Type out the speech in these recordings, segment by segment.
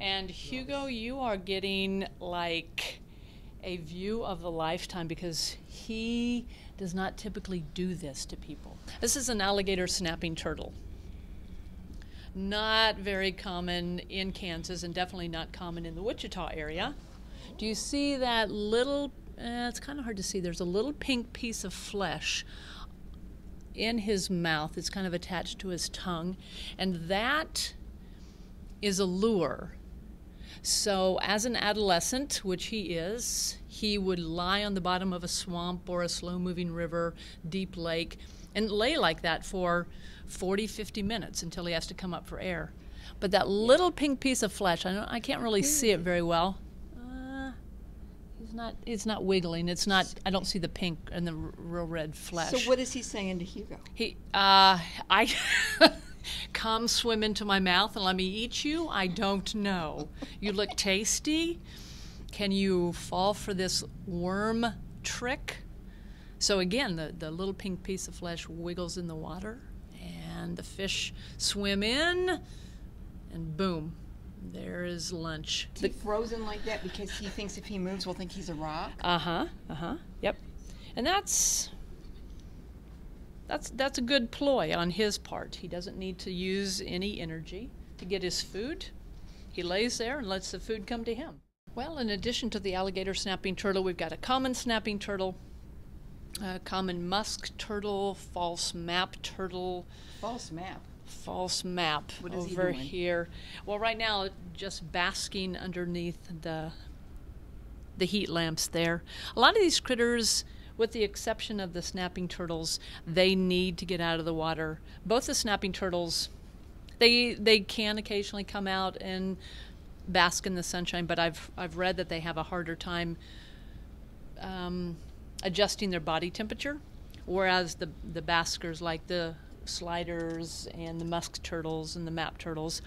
And Hugo, you are getting like a view of a lifetime because he does not typically do this to people. This is an alligator snapping turtle. Not very common in Kansas and definitely not common in the Wichita area. Do you see that little, it's kind of hard to see, there's a little pink piece of flesh in his mouth. It's kind of attached to his tongue, and that is a lure. So as an adolescent, which he is, he would lie on the bottom of a swamp or a slow-moving river, deep lake, and lay like that for 40, 50 minutes until he has to come up for air. But that little pink piece of flesh, I can't really see it very well. It's not wiggling. It's not. I don't see the pink and the real red flesh. So what is he saying to Hugo? I come swim into my mouth and let me eat you. I don't know. You look tasty. Can you fall for this worm trick? So again, the little pink piece of flesh wiggles in the water, and the fish swim in, and boom. There is lunch. Is he frozen like that because he thinks if he moves, we'll think he's a rock? Yep. And that's a good ploy on his part. He doesn't need to use any energy to get his food. He lays there and lets the food come to him. Well, in addition to the alligator snapping turtle, we've got a common snapping turtle, a common musk turtle, false map turtle. False map? False map what is over he doing? here. Well, right now, just basking underneath the heat lamps there. A lot of these critters, with the exception of the snapping turtles, they need to get out of the water. Both the snapping turtles, they can occasionally come out and bask in the sunshine, but I've read that they have a harder time adjusting their body temperature, whereas the baskers like the sliders and the musk turtles and the map turtles,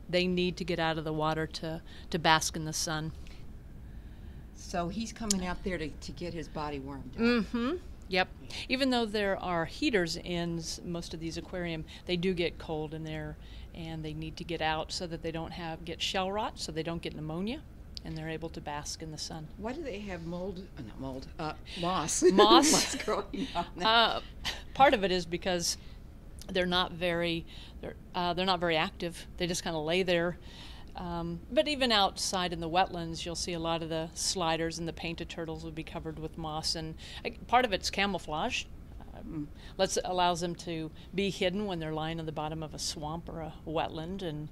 they need to get out of the water to bask in the sun. So he's coming out there to get his body warmed up. Mm-hmm. Yep. Even though there are heaters in most of these aquarium, they do get cold in there, and they need to get out so that they don't get shell rot, so they don't get pneumonia, and they're able to bask in the sun. Why do they have moss? Moss. Moss growing on them. Part of it is because they're not very active. They just kind of lay there. But even outside in the wetlands, you'll see a lot of the sliders and the painted turtles will be covered with moss. And part of it's camouflage. Allows them to be hidden when they're lying on the bottom of a swamp or a wetland and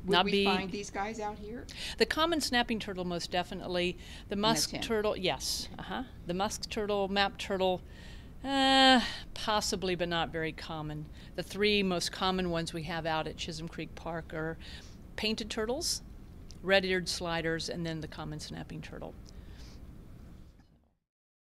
Would we find these guys out here? The common snapping turtle, most definitely. The musk turtle, yes. The musk turtle, map turtle, possibly, but not very common. The three most common ones we have out at Chisholm Creek Park are painted turtles, red-eared sliders, and then the common snapping turtle.